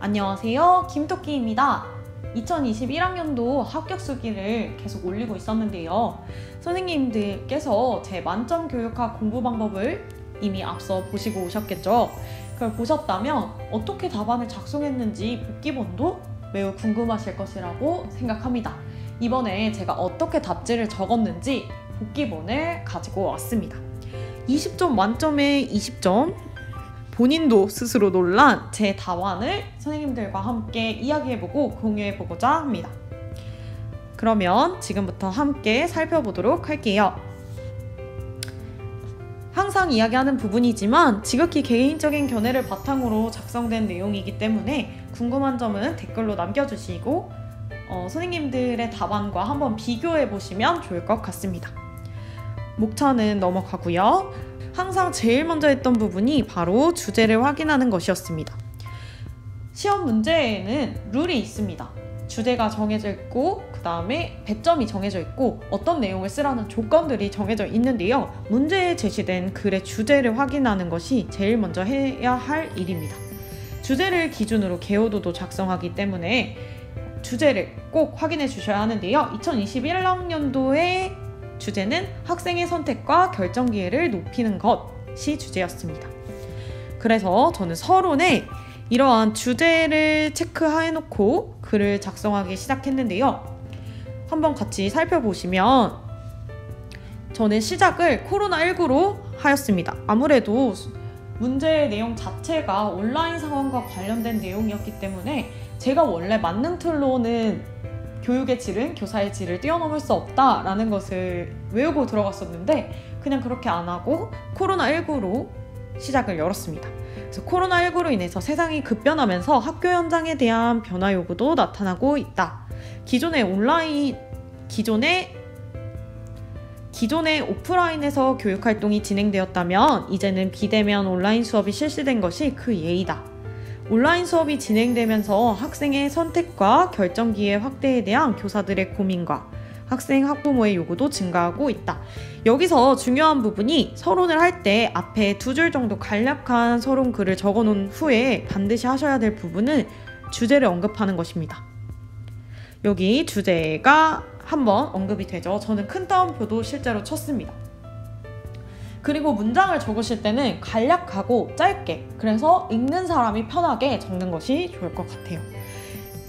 안녕하세요, 김토끼입니다. 2021학년도 합격 수기를 계속 올리고 있었는데요. 선생님들께서 제 만점 교육학 공부 방법을 이미 앞서 보시고 오셨겠죠. 그걸 보셨다면 어떻게 답안을 작성했는지 복기본도 매우 궁금하실 것이라고 생각합니다. 이번에 제가 어떻게 답지를 적었는지 복기본을 가지고 왔습니다. 20점 만점에 20점, 본인도 스스로 놀란 제 답안을 선생님들과 함께 이야기해보고 공유해보고자 합니다. 그러면 지금부터 함께 살펴보도록 할게요. 항상 이야기하는 부분이지만 지극히 개인적인 견해를 바탕으로 작성된 내용이기 때문에 궁금한 점은 댓글로 남겨주시고 선생님들의 답안과 한번 비교해보시면 좋을 것 같습니다. 목차는 넘어가고요. 항상 제일 먼저 했던 부분이 바로 주제를 확인하는 것이었습니다. 시험 문제에는 룰이 있습니다. 주제가 정해져 있고 그 다음에 배점이 정해져 있고 어떤 내용을 쓰라는 조건들이 정해져 있는데요. 문제에 제시된 글의 주제를 확인하는 것이 제일 먼저 해야 할 일입니다. 주제를 기준으로 개요도도 작성하기 때문에 주제를 꼭 확인해 주셔야 하는데요. 2021학년도의 주제는 학생의 선택과 결정 기회를 높이는 것이 주제였습니다. 그래서 저는 서론에 이러한 주제를 체크해놓고 글을 작성하기 시작했는데요. 한번 같이 살펴보시면 저는 시작을 코로나19로 하였습니다. 아무래도 문제의 내용 자체가 온라인 상황과 관련된 내용이었기 때문에 제가 원래 만능 틀로는 교육의 질은 교사의 질을 뛰어넘을 수 없다라는 것을 외우고 들어갔었는데 그냥 그렇게 안 하고 코로나19로 시작을 열었습니다. 그래서 코로나19로 인해서 세상이 급변하면서 학교 현장에 대한 변화 요구도 나타나고 있다. 기존의 오프라인에서 교육활동이 진행되었다면 이제는 비대면 온라인 수업이 실시된 것이 그 예이다. 온라인 수업이 진행되면서 학생의 선택과 결정 기회 확대에 대한 교사들의 고민과 학생, 학부모의 요구도 증가하고 있다. 여기서 중요한 부분이 서론을 할 때 앞에 2줄 정도 간략한 서론 글을 적어놓은 후에 반드시 하셔야 될 부분은 주제를 언급하는 것입니다. 여기 주제가 한번 언급이 되죠. 저는 큰 따옴표도 실제로 쳤습니다. 그리고 문장을 적으실 때는 간략하고 짧게, 그래서 읽는 사람이 편하게 적는 것이 좋을 것 같아요.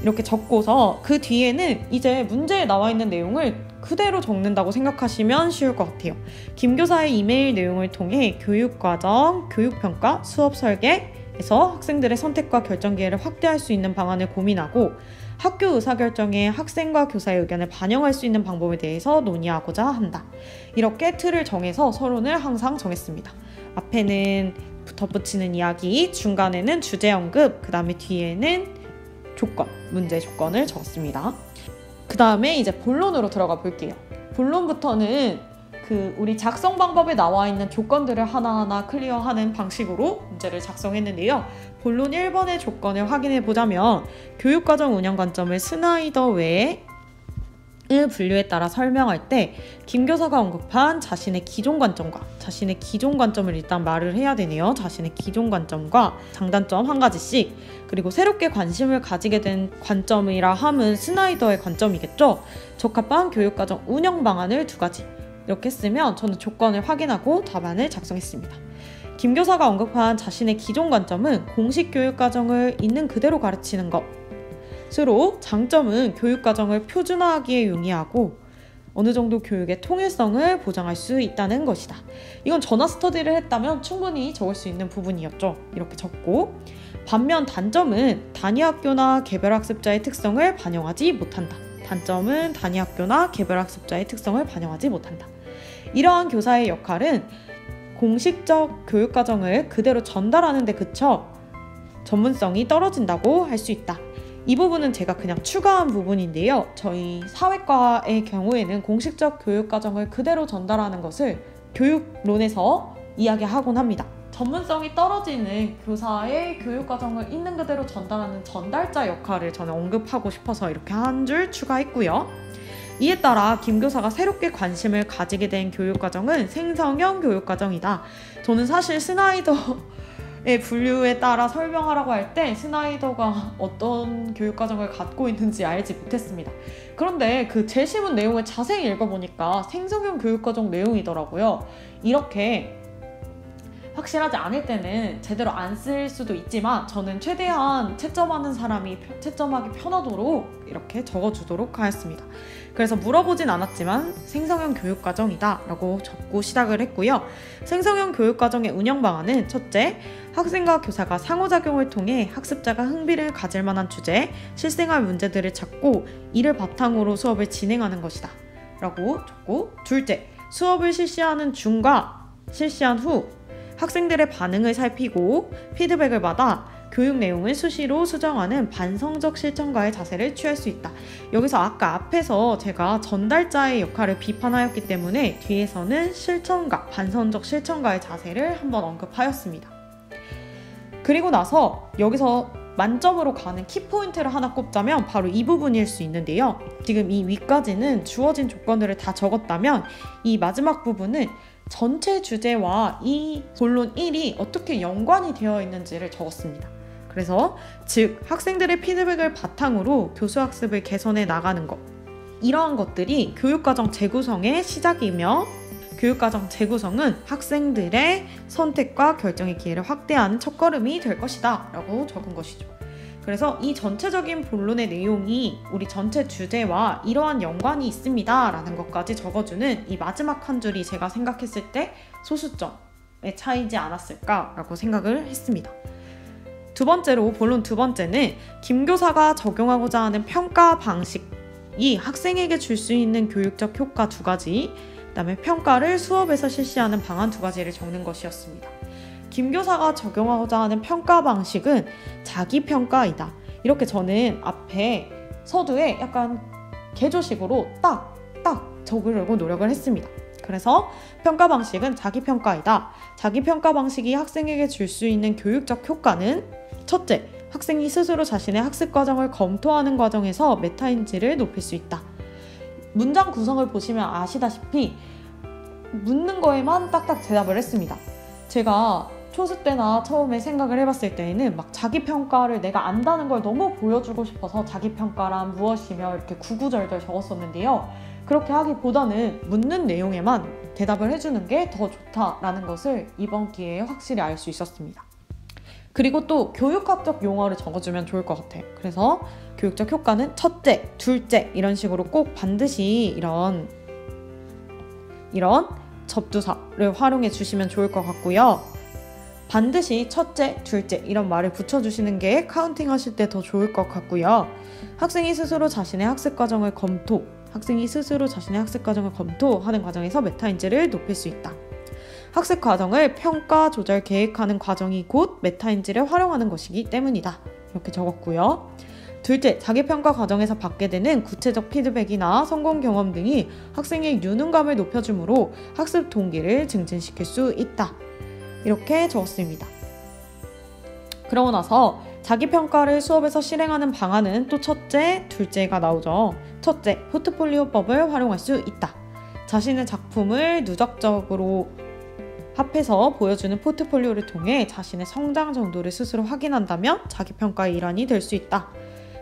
이렇게 적고서 그 뒤에는 이제 문제에 나와 있는 내용을 그대로 적는다고 생각하시면 쉬울 것 같아요. 김 교사의 이메일 내용을 통해 교육과정, 교육평가, 수업 설계에서 학생들의 선택과 결정 기회를 확대할 수 있는 방안을 고민하고 학교 의사결정에 학생과 교사의 의견을 반영할 수 있는 방법에 대해서 논의하고자 한다. 이렇게 틀을 정해서 서론을 항상 정했습니다. 앞에는 덧붙이는 이야기, 중간에는 주제 언급, 그 다음에 뒤에는 조건, 문제 조건을 적었습니다. 그 다음에 이제 본론으로 들어가 볼게요. 본론부터는 우리 작성 방법에 나와 있는 조건들을 하나하나 클리어하는 방식으로 문제를 작성했는데요. 본론 1번의 조건을 확인해 보자면 교육과정 운영 관점을 스나이더 외의 분류에 따라 설명할 때 김 교사가 언급한 자신의 기존 관점을 일단 말을 해야 되네요. 자신의 기존 관점과 장단점 한 가지씩, 그리고 새롭게 관심을 가지게 된 관점이라 함은 스나이더의 관점이겠죠. 적합한 교육과정 운영 방안을 2가지 이렇게 쓰면 저는 조건을 확인하고 답안을 작성했습니다. 김 교사가 언급한 자신의 기존 관점은 공식 교육과정을 있는 그대로 가르치는 것으로, 장점은 교육과정을 표준화하기에 용이하고 어느 정도 교육의 통일성을 보장할 수 있다는 것이다. 이건 전화 스터디를 했다면 충분히 적을 수 있는 부분이었죠. 이렇게 적고, 반면 단점은 단위학교나 개별학습자의 특성을 반영하지 못한다. 단점은 단위학교나 개별학습자의 특성을 반영하지 못한다. 이러한 교사의 역할은 공식적 교육과정을 그대로 전달하는 데 그쳐 전문성이 떨어진다고 할 수 있다. 이 부분은 제가 그냥 추가한 부분인데요. 저희 사회과의 경우에는 공식적 교육과정을 그대로 전달하는 것을 교육론에서 이야기하곤 합니다. 전문성이 떨어지는 교사의 교육과정을 있는 그대로 전달하는 전달자 역할을 저는 언급하고 싶어서 이렇게 한 줄 추가했고요. 이에 따라 김 교사가 새롭게 관심을 가지게 된 교육과정은 생성형 교육과정이다. 저는 사실 스나이더 분류에 따라 설명하라고 할 때 스나이더가 어떤 교육과정을 갖고 있는지 알지 못했습니다. 그런데 그 제시문 내용을 자세히 읽어보니까 생성형 교육과정 내용이더라고요. 이렇게 확실하지 않을 때는 제대로 안 쓸 수도 있지만 저는 최대한 채점하는 사람이 채점하기 편하도록 이렇게 적어주도록 하였습니다. 그래서 물어보진 않았지만 생성형 교육과정이다 라고 적고 시작을 했고요. 생성형 교육과정의 운영 방안은 첫째, 학생과 교사가 상호작용을 통해 학습자가 흥미를 가질 만한 주제, 실생활 문제들을 찾고 이를 바탕으로 수업을 진행하는 것이다 라고 적고, 둘째, 수업을 실시하는 중과 실시한 후 학생들의 반응을 살피고 피드백을 받아 교육 내용을 수시로 수정하는 반성적 실천가의 자세를 취할 수 있다. 여기서 아까 앞에서 제가 전달자의 역할을 비판하였기 때문에 뒤에서는 실천가, 반성적 실천가의 자세를 한번 언급하였습니다. 그리고 나서 여기서 만점으로 가는 키포인트를 하나 꼽자면 바로 이 부분일 수 있는데요. 지금 이 위까지는 주어진 조건들을 다 적었다면 이 마지막 부분은 전체 주제와 이 본론 1이 어떻게 연관이 되어 있는지를 적었습니다. 그래서 즉 학생들의 피드백을 바탕으로 교수학습을 개선해 나가는 것, 이러한 것들이 교육과정 재구성의 시작이며 교육과정 재구성은 학생들의 선택과 결정의 기회를 확대하는 첫걸음이 될 것이다 라고 적은 것이죠. 그래서 이 전체적인 본론의 내용이 우리 전체 주제와 이러한 연관이 있습니다 라는 것까지 적어주는 이 마지막 한 줄이 제가 생각했을 때 소수점의 차이지 않았을까 라고 생각을 했습니다. 두 번째로, 본론 두 번째는 김 교사가 적용하고자 하는 평가 방식이 학생에게 줄 수 있는 교육적 효과 두 가지, 그 다음에 평가를 수업에서 실시하는 방안 두 가지를 적는 것이었습니다. 김 교사가 적용하고자 하는 평가 방식은 자기평가이다. 이렇게 저는 앞에 서두에 약간 개조식으로 딱 적으려고 노력을 했습니다. 그래서 평가 방식은 자기평가이다. 자기평가 방식이 학생에게 줄 수 있는 교육적 효과는 첫째, 학생이 스스로 자신의 학습 과정을 검토하는 과정에서 메타인지를 높일 수 있다. 문장 구성을 보시면 아시다시피 묻는 거에만 딱딱 대답을 했습니다. 제가 초수 때나 처음에 생각을 해봤을 때에는 막 자기평가를 내가 안다는 걸 너무 보여주고 싶어서 자기평가란 무엇이며 이렇게 구구절절 적었었는데요. 그렇게 하기보다는 묻는 내용에만 대답을 해주는 게 더 좋다라는 것을 이번 기회에 확실히 알 수 있었습니다. 그리고 또 교육학적 용어를 적어주면 좋을 것 같아요. 그래서 교육적 효과는 첫째, 둘째 이런 식으로 꼭 반드시 이런 접두사를 활용해 주시면 좋을 것 같고요. 반드시 첫째, 둘째 이런 말을 붙여주시는 게 카운팅 하실 때 더 좋을 것 같고요. 학생이 스스로 자신의 학습 과정을 검토하는 과정에서 메타인지를 높일 수 있다. 학습 과정을 평가, 조절, 계획하는 과정이 곧 메타인지를 활용하는 것이기 때문이다. 이렇게 적었고요. 둘째, 자기평가 과정에서 받게 되는 구체적 피드백이나 성공 경험 등이 학생의 유능감을 높여주므로 학습 동기를 증진시킬 수 있다. 이렇게 적었습니다. 그러고 나서 자기평가를 수업에서 실행하는 방안은 또 첫째, 둘째가 나오죠. 첫째, 포트폴리오법을 활용할 수 있다. 자신의 작품을 누적적으로 합해서 보여주는 포트폴리오를 통해 자신의 성장 정도를 스스로 확인한다면 자기평가의 일환이 될 수 있다.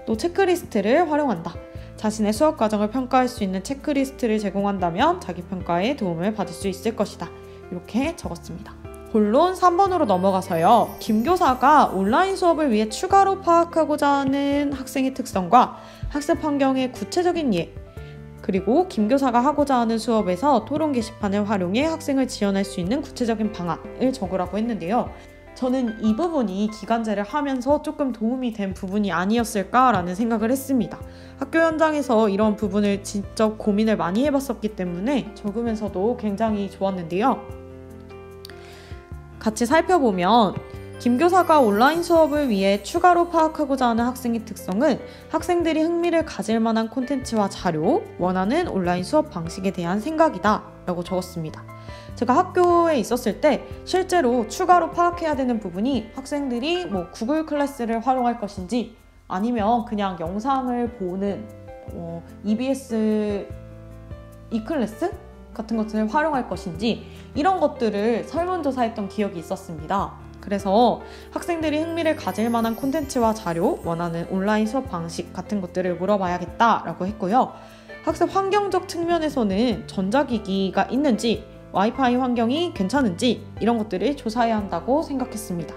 또 체크리스트를 활용한다. 자신의 수업 과정을 평가할 수 있는 체크리스트를 제공한다면 자기평가에 도움을 받을 수 있을 것이다. 이렇게 적었습니다. 본론 3번으로 넘어가서요. 김 교사가 온라인 수업을 위해 추가로 파악하고자 하는 학생의 특성과 학습 환경의 구체적인 예, 그리고 김 교사가 하고자 하는 수업에서 토론 게시판을 활용해 학생을 지원할 수 있는 구체적인 방안을 적으라고 했는데요. 저는 이 부분이 기간제를 하면서 조금 도움이 된 부분이 아니었을까라는 생각을 했습니다. 학교 현장에서 이런 부분을 직접 고민을 많이 해봤었기 때문에 적으면서도 굉장히 좋았는데요. 같이 살펴보면 김 교사가 온라인 수업을 위해 추가로 파악하고자 하는 학생의 특성은 학생들이 흥미를 가질 만한 콘텐츠와 자료, 원하는 온라인 수업 방식에 대한 생각이다 라고 적었습니다. 제가 학교에 있었을 때 실제로 추가로 파악해야 되는 부분이 학생들이 구글 클래스를 활용할 것인지 아니면 그냥 영상을 보는 EBS e클래스 같은 것들을 활용할 것인지 이런 것들을 설문조사했던 기억이 있었습니다. 그래서 학생들이 흥미를 가질 만한 콘텐츠와 자료, 원하는 온라인 수업 방식 같은 것들을 물어봐야겠다라고 했고요. 학습 환경적 측면에서는 전자기기가 있는지, 와이파이 환경이 괜찮은지 이런 것들을 조사해야 한다고 생각했습니다.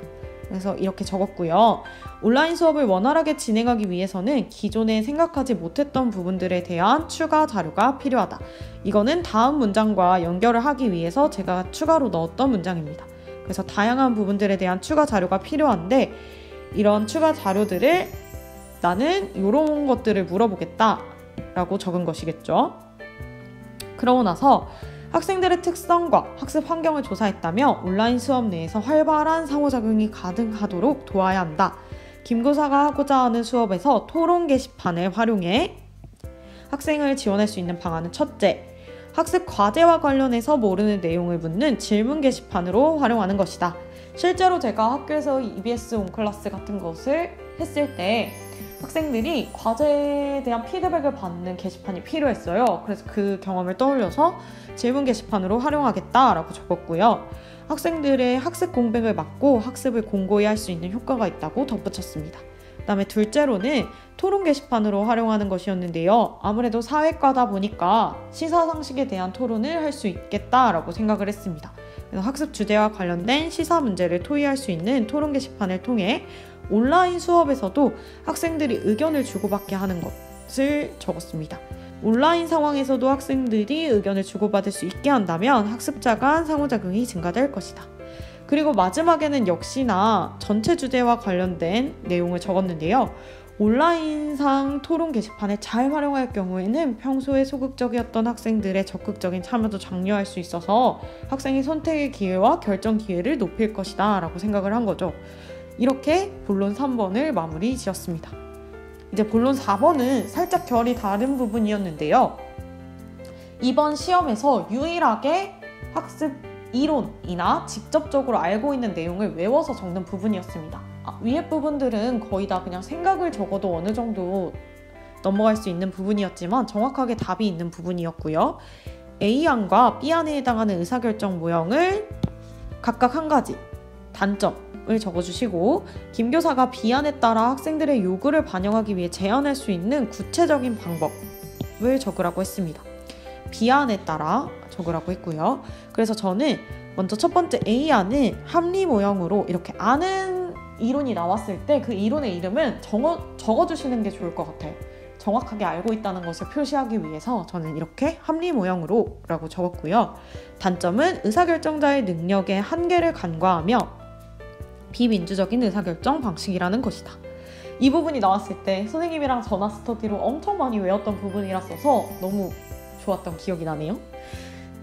그래서 이렇게 적었고요. 온라인 수업을 원활하게 진행하기 위해서는 기존에 생각하지 못했던 부분들에 대한 추가 자료가 필요하다. 이거는 다음 문장과 연결을 하기 위해서 제가 추가로 넣었던 문장입니다. 그래서 다양한 부분들에 대한 추가 자료가 필요한데 이런 추가 자료들을 나는 이런 것들을 물어보겠다 라고 적은 것이겠죠. 그러고 나서 학생들의 특성과 학습 환경을 조사했다며 온라인 수업 내에서 활발한 상호작용이 가능하도록 도와야 한다. 김교사가 하고자 하는 수업에서 토론 게시판을 활용해 학생을 지원할 수 있는 방안은 첫째, 학습 과제와 관련해서 모르는 내용을 묻는 질문 게시판으로 활용하는 것이다. 실제로 제가 학교에서 EBS 온클래스 같은 것을 했을 때 학생들이 과제에 대한 피드백을 받는 게시판이 필요했어요. 그래서 그 경험을 떠올려서 질문 게시판으로 활용하겠다라고 적었고요. 학생들의 학습 공백을 막고 학습을 공고히 할 수 있는 효과가 있다고 덧붙였습니다. 그 다음에 둘째로는 토론 게시판으로 활용하는 것이었는데요. 아무래도 사회과다 보니까 시사상식에 대한 토론을 할 수 있겠다라고 생각을 했습니다. 그래서 학습 주제와 관련된 시사 문제를 토의할 수 있는 토론 게시판을 통해 온라인 수업에서도 학생들이 의견을 주고받게 하는 것을 적었습니다. 온라인 상황에서도 학생들이 의견을 주고받을 수 있게 한다면 학습자 간 상호작용이 증가될 것이다. 그리고 마지막에는 역시나 전체 주제와 관련된 내용을 적었는데요. 온라인상 토론 게시판을 잘 활용할 경우에는 평소에 소극적이었던 학생들의 적극적인 참여도 장려할 수 있어서 학생의 선택의 기회와 결정 기회를 높일 것이다 라고 생각을 한 거죠. 이렇게 본론 3번을 마무리 지었습니다. 이제 본론 4번은 살짝 결이 다른 부분이었는데요. 이번 시험에서 유일하게 학습 이론이나 직접적으로 알고 있는 내용을 외워서 적는 부분이었습니다. 위에 부분들은 거의 다 그냥 생각을 적어도 어느 정도 넘어갈 수 있는 부분이었지만 정확하게 답이 있는 부분이었고요. A안과 B안에 해당하는 의사결정 모형을 각각 한 가지 단점을 적어주시고 김교사가 B안에 따라 학생들의 요구를 반영하기 위해 제안할 수 있는 구체적인 방법을 적으라고 했습니다. B안에 따라 적으라고 했고요. 그래서 저는 먼저 첫 번째 A안은 합리 모형으로 이렇게 아는 이론이 나왔을 때 그 이론의 이름은 적어주시는 게 좋을 것 같아요. 정확하게 알고 있다는 것을 표시하기 위해서 저는 이렇게 합리 모형으로 라고 적었고요. 단점은 의사결정자의 능력의 한계를 간과하며 비민주적인 의사결정 방식이라는 것이다. 이 부분이 나왔을 때 선생님이랑 전화 스터디로 엄청 많이 외웠던 부분이라서 너무 좋았던 기억이 나네요.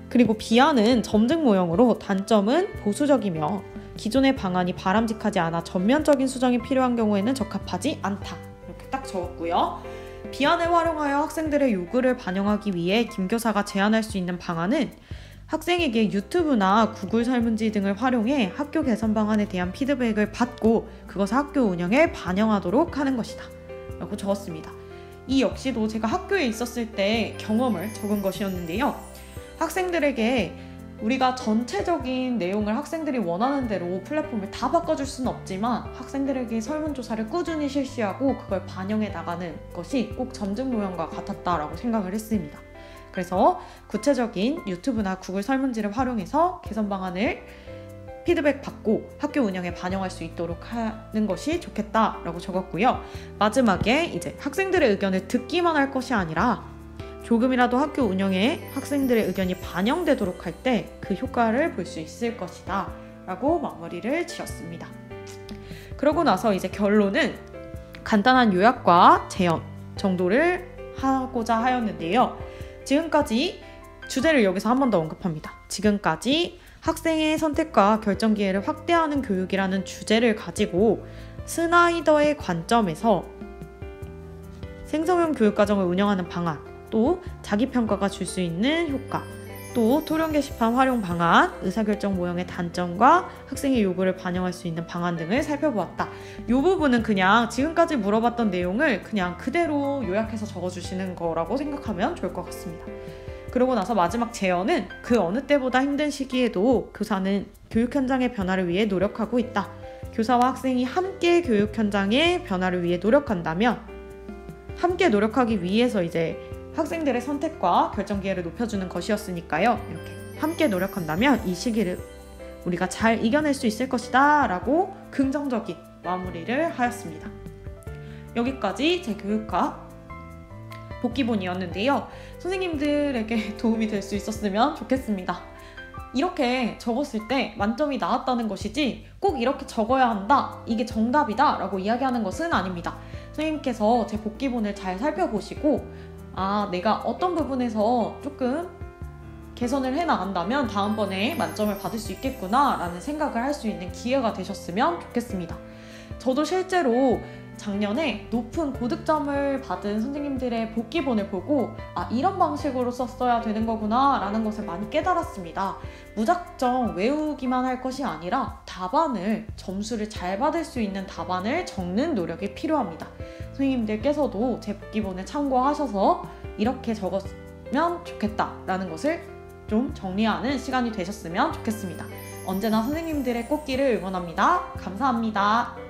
그리고 B안은 점증 모형으로 단점은 보수적이며 기존의 방안이 바람직하지 않아 전면적인 수정이 필요한 경우에는 적합하지 않다. 이렇게 딱 적었고요. B안을 활용하여 학생들의 요구를 반영하기 위해 김교사가 제안할 수 있는 방안은 학생에게 유튜브나 구글 설문지 등을 활용해 학교 개선 방안에 대한 피드백을 받고 그것을 학교 운영에 반영하도록 하는 것이다. 라고 적었습니다. 이 역시도 제가 학교에 있었을 때 경험을 적은 것이었는데요. 학생들에게 우리가 전체적인 내용을 학생들이 원하는 대로 플랫폼을 다 바꿔줄 수는 없지만 학생들에게 설문조사를 꾸준히 실시하고 그걸 반영해 나가는 것이 꼭 점증 모형과 같았다라고 생각을 했습니다. 그래서 구체적인 유튜브나 구글 설문지를 활용해서 개선 방안을 피드백 받고 학교 운영에 반영할 수 있도록 하는 것이 좋겠다라고 적었고요. 마지막에 이제 학생들의 의견을 듣기만 할 것이 아니라 조금이라도 학교 운영에 학생들의 의견이 반영되도록 할 때 그 효과를 볼 수 있을 것이다 라고 마무리를 지었습니다. 그러고 나서 이제 결론은 간단한 요약과 재현 정도를 하고자 하였는데요. 지금까지 주제를 여기서 한 번 더 언급합니다. 지금까지 학생의 선택과 결정 기회를 확대하는 교육이라는 주제를 가지고 스나이더의 관점에서 생성형 교육과정을 운영하는 방안, 또 자기평가가 줄 수 있는 효과, 또 토론 게시판 활용 방안, 의사결정 모형의 단점과 학생의 요구를 반영할 수 있는 방안 등을 살펴보았다. 이 부분은 그냥 지금까지 물어봤던 내용을 그냥 그대로 요약해서 적어주시는 거라고 생각하면 좋을 것 같습니다. 그러고 나서 마지막 제언은 그 어느 때보다 힘든 시기에도 교사는 교육 현장의 변화를 위해 노력하고 있다. 교사와 학생이 함께 교육 현장의 변화를 위해 노력한다면, 함께 노력하기 위해서 이제 학생들의 선택과 결정 기회를 높여주는 것이었으니까요. 이렇게 함께 노력한다면 이 시기를 우리가 잘 이겨낼 수 있을 것이다 라고 긍정적인 마무리를 하였습니다. 여기까지 제 교육과 복기본이었는데요. 선생님들에게 도움이 될 수 있었으면 좋겠습니다. 이렇게 적었을 때 만점이 나왔다는 것이지 꼭 이렇게 적어야 한다, 이게 정답이다 라고 이야기하는 것은 아닙니다. 선생님께서 제 복기본을 잘 살펴보시고 내가 어떤 부분에서 조금 개선을 해나간다면 다음번에 만점을 받을 수 있겠구나 라는 생각을 할 수 있는 기회가 되셨으면 좋겠습니다. 저도 실제로 작년에 높은 고득점을 받은 선생님들의 복기본을 보고 이런 방식으로 썼어야 되는 거구나 라는 것을 많이 깨달았습니다. 무작정 외우기만 할 것이 아니라 답안을, 점수를 잘 받을 수 있는 답안을 적는 노력이 필요합니다. 선생님들께서도 제 복기본을 참고하셔서 이렇게 적었으면 좋겠다 라는 것을 좀 정리하는 시간이 되셨으면 좋겠습니다. 언제나 선생님들의 꽃길을 응원합니다. 감사합니다.